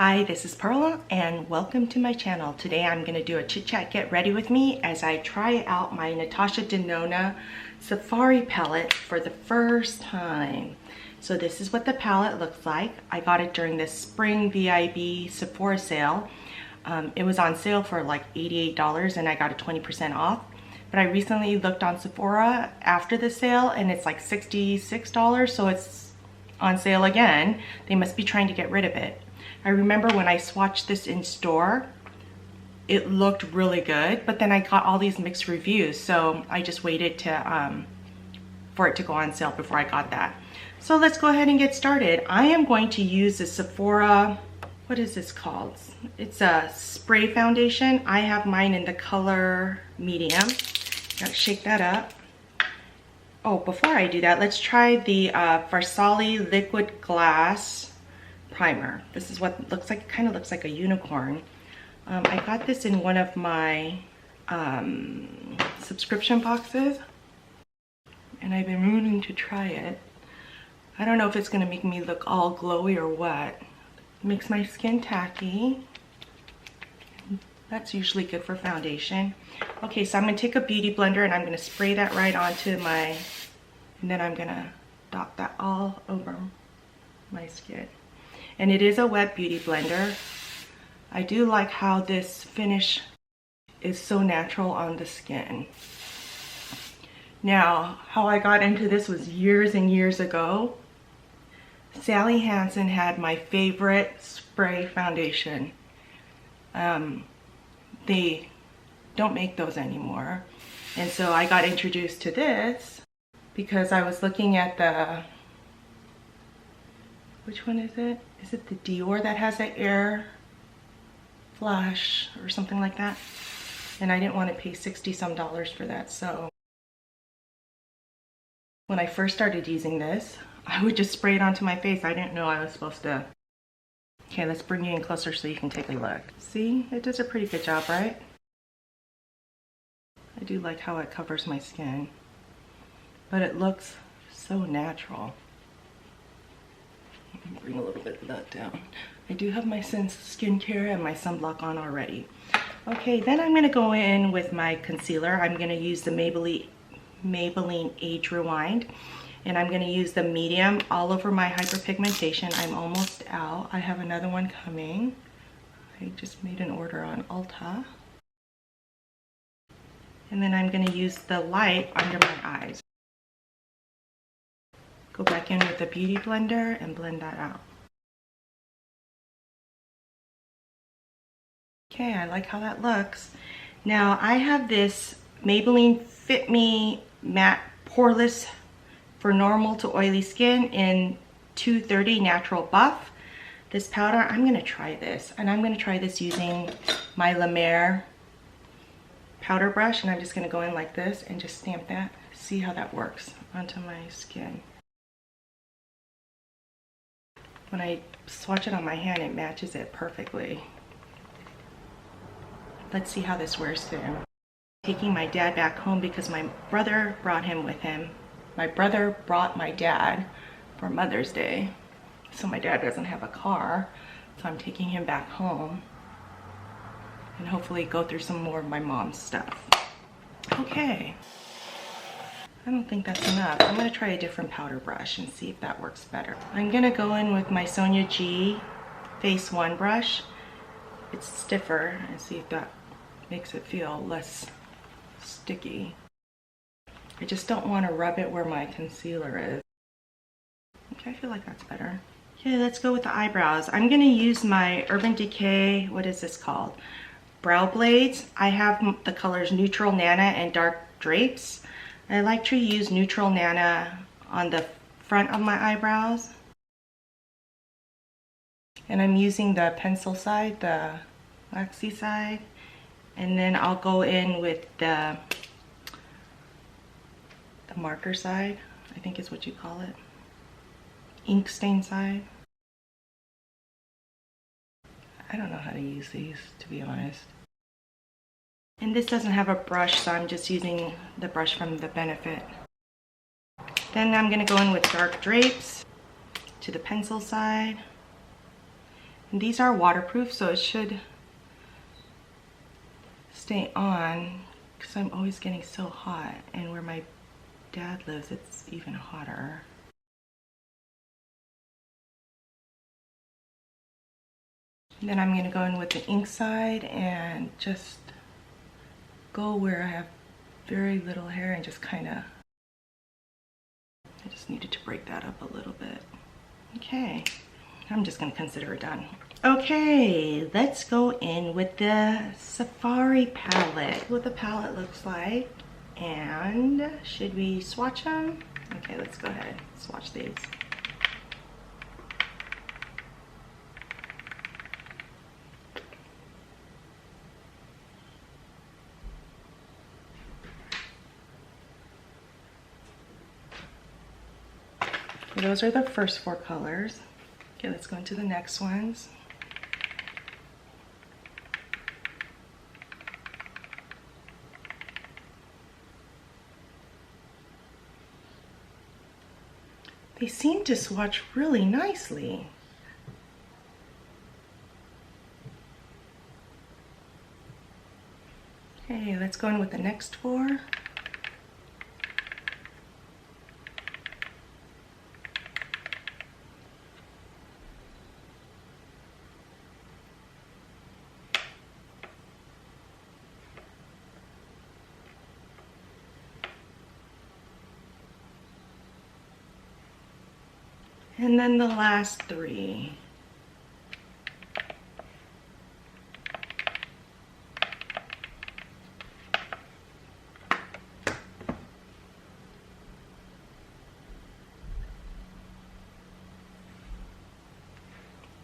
Hi, this is Pearl and welcome to my channel. Today I'm going to do a chit chat get ready with me as I try out my Natasha Denona Safari palette for the first time. So this is what the palette looks like. I got it during the spring VIB Sephora sale. It was on sale for like $88 and I got it 20% off. But I recently looked on Sephora after the sale and it's like $66, so it's on sale again. They must be trying to get rid of it. I remember when I swatched this in store, it looked really good, but then I got all these mixed reviews, so I just waited to for it to go on sale before I got that. So let's go ahead and get started. I am going to use the Sephora, what is this called? It's a spray foundation. I have mine in the color medium. Gotta shake that up. Oh, before I do that, let's try the Farsali Liquid Glass primer. This is what it looks like. It kind of looks like a unicorn. I got this in one of my subscription boxes and I've been meaning to try it. I don't know if it's going to make me look all glowy or what. It makes my skin tacky. That's usually good for foundation. Okay, so I'm going to take a beauty blender and I'm going to spray that right onto my, and then I'm going to dot that all over my skin. And it is a wet beauty blender. I do like how this finish is so natural on the skin. Now, how I got into this was years and years ago. Sally Hansen had my favorite spray foundation. They don't make those anymore. And so I got introduced to this because I was looking at the, which one is it? Is it the Dior that has an air flash or something like that? And I didn't want to pay $60 some for that. So when I first started using this, I would just spray it onto my face. I didn't know I was supposed to. Okay, let's bring you in closer so you can take a look. See, it does a pretty good job, right? I do like how it covers my skin, but it looks so natural. Bring a little bit of that down. I do have my skincare and my sunblock on already. Okay, then I'm going to go in with my concealer. I'm going to use the Maybelline Age Rewind, and I'm going to use the medium all over my hyperpigmentation. I'm almost out. I have another one coming. I just made an order on Ulta. And then I'm going to use the light under my eyes. Go back in with the beauty blender and blend that out. Okay, I like how that looks. Now I have this Maybelline Fit Me Matte Poreless for normal to oily skin in 230 Natural Buff. This powder, I'm going to try this, and I'm going to try this using my La Mer powder brush, and I'm just going to go in like this and just stamp that, see how that works onto my skin. When I swatch it on my hand, it matches it perfectly. Let's see how this wears soon. Taking my dad back home because my brother brought him with him. My brother brought my dad for Mother's Day. So my dad doesn't have a car. So I'm taking him back home and hopefully go through some more of my mom's stuff. Okay. I don't think that's enough. I'm going to try a different powder brush and see if that works better. I'm going to go in with my Sonia G Face 1 brush. It's stiffer, and see if that makes it feel less sticky. I just don't want to rub it where my concealer is. Okay, I feel like that's better. Okay, let's go with the eyebrows. I'm going to use my Urban Decay, what is this called? Brow Blades. I have the colors Neutral Nana and Dark Drapes. I like to use Neutral Nana on the front of my eyebrows. And I'm using the pencil side, the waxy side. And then I'll go in with the marker side, I think is what you call it. Ink stain side. I don't know how to use these, to be honest. And this doesn't have a brush, so I'm just using the brush from the Benefit. Then I'm going to go in with Dark Drapes to the pencil side. And these are waterproof, so it should stay on, because I'm always getting so hot, and where my dad lives it's even hotter. And then I'm going to go in with the ink side and just go where I have very little hair and just kind of, I just needed to break that up a little bit. Okay, I'm just going to consider it done. Okay, let's go in with the Safari palette, what the palette looks like. And should we swatch them? Okay, let's go ahead, swatch these. Okay, those are the first 4 colors. Okay, let's go into the next ones. They seem to swatch really nicely. Okay, let's go in with the next 4. And then the last 3.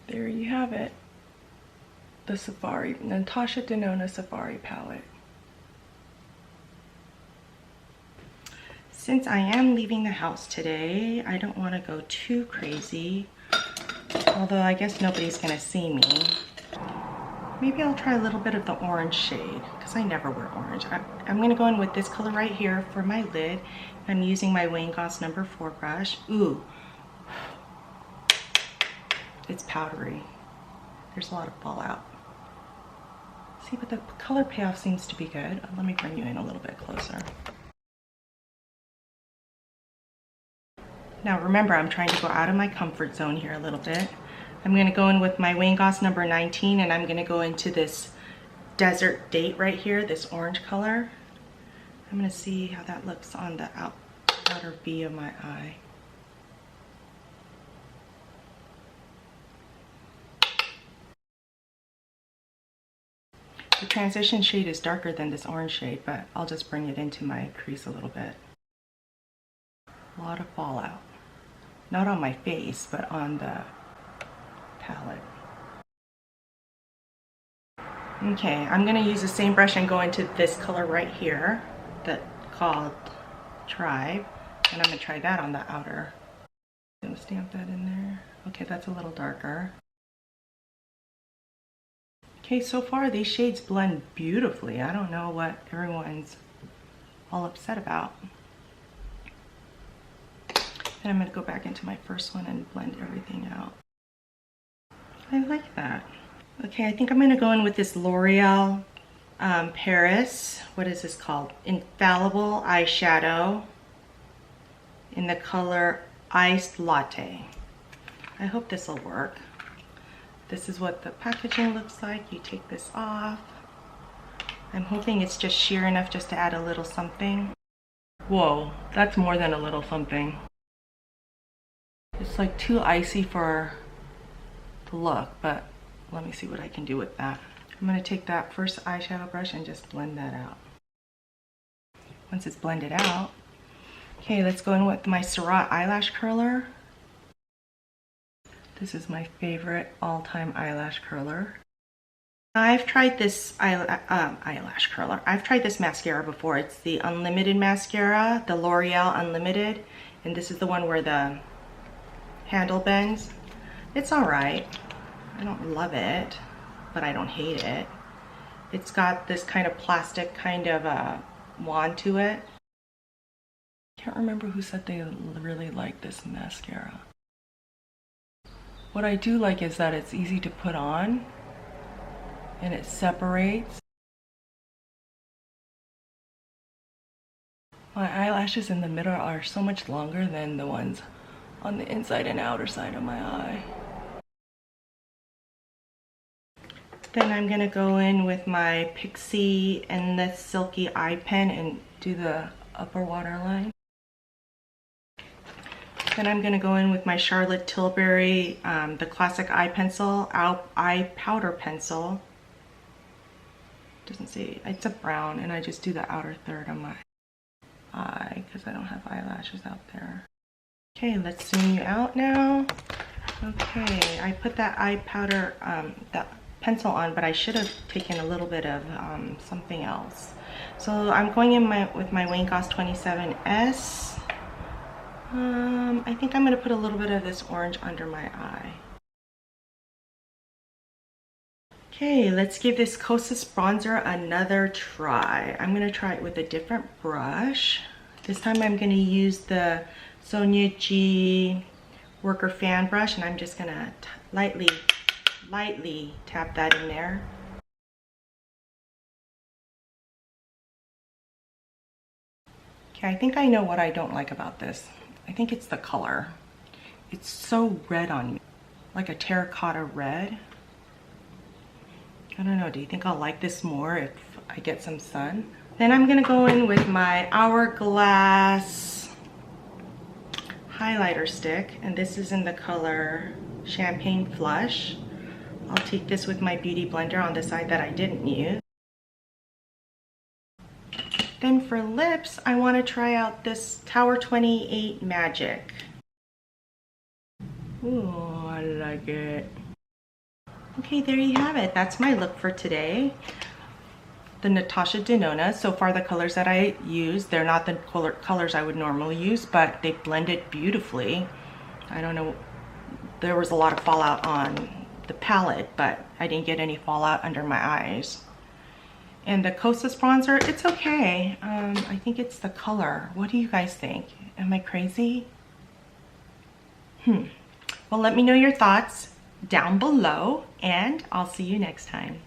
There you have it. The Safari, Natasha Denona Safari palette. Since I am leaving the house today, I don't want to go too crazy. Although I guess nobody's gonna see me. Maybe I'll try a little bit of the orange shade, because I never wear orange. I'm gonna go in with this color right here for my lid. I'm using my Wayne Goss number 4 brush. Ooh, it's powdery. There's a lot of fallout. See, but the color payoff seems to be good. Let me bring you in a little bit closer. Now remember, I'm trying to go out of my comfort zone here a little bit. I'm going to go in with my Wayne Goss number 19, and I'm going to go into this desert date right here, this orange color. I'm going to see how that looks on the outer V of my eye. The transition shade is darker than this orange shade, but I'll just bring it into my crease a little bit. A lot of fallout. Not on my face, but on the palette. Okay, I'm gonna use the same brush and go into this color right here, that called Tribe, and I'm gonna try that on the outer. I'm gonna stamp that in there. Okay, that's a little darker. Okay, so far these shades blend beautifully. I don't know what everyone's all upset about. And I'm going to go back into my first one and blend everything out. I like that. Okay, I think I'm going to go in with this L'Oreal Paris. What is this called? Infallible eyeshadow in the color Iced Latte. I hope this will work. This is what the packaging looks like. You take this off. I'm hoping it's just sheer enough just to add a little something. Whoa, that's more than a little something. It's like too icy for the look, but let me see what I can do with that. I'm going to take that first eyeshadow brush and just blend that out. Once it's blended out, okay, let's go in with my Surratt eyelash curler. This is my favorite all-time eyelash curler. I've tried this eyelash curler. I've tried this mascara before. It's the Unlimited mascara, the L'Oreal Unlimited, and this is the one where the handle bends. It's all right. I don't love it, but I don't hate it. It's got this kind of plastic kind of wand to it. Can't remember who said they really like this mascara. What I do like is that it's easy to put on and it separates. My eyelashes in the middle are so much longer than the ones on the inside and outer side of my eye. Then I'm gonna go in with my Pixie and the Silky eye pen and do the upper waterline. Then I'm gonna go in with my Charlotte Tilbury, the classic eye pencil, eye powder pencil. Doesn't say, it's a brown, and I just do the outer third of my eye because I don't have eyelashes out there. Okay, let's zoom you out now. Okay, I put that eye powder, that pencil on, but I should have taken a little bit of something else. So I'm going in with my Wayne Goss 27S. I think I'm going to put a little bit of this orange under my eye. Okay, let's give this Kosas bronzer another try. I'm going to try it with a different brush. This time I'm going to use the Sonia G Worker Fan brush, and I'm just going to lightly tap that in there. Okay, I think I know what I don't like about this. I think it's the color. It's so red on me, like a terracotta red. I don't know, do you think I'll like this more if I get some sun? Then I'm gonna go in with my Hourglass highlighter stick, and this is in the color Champagne Flush. I'll take this with my beauty blender on the side that I didn't use. Then for lips, I want to try out this Tower 28 Magic. Ooh, I like it. Okay, there you have it. That's my look for today. The Natasha Denona. So far the colors that I use, they're not the colors I would normally use, but they blended beautifully. I don't know, there was a lot of fallout on the palette, but I didn't get any fallout under my eyes. And the Kosas bronzer, it's okay. I think it's the color. What do you guys think? Am I crazy? Well, let me know your thoughts down below, and I'll see you next time.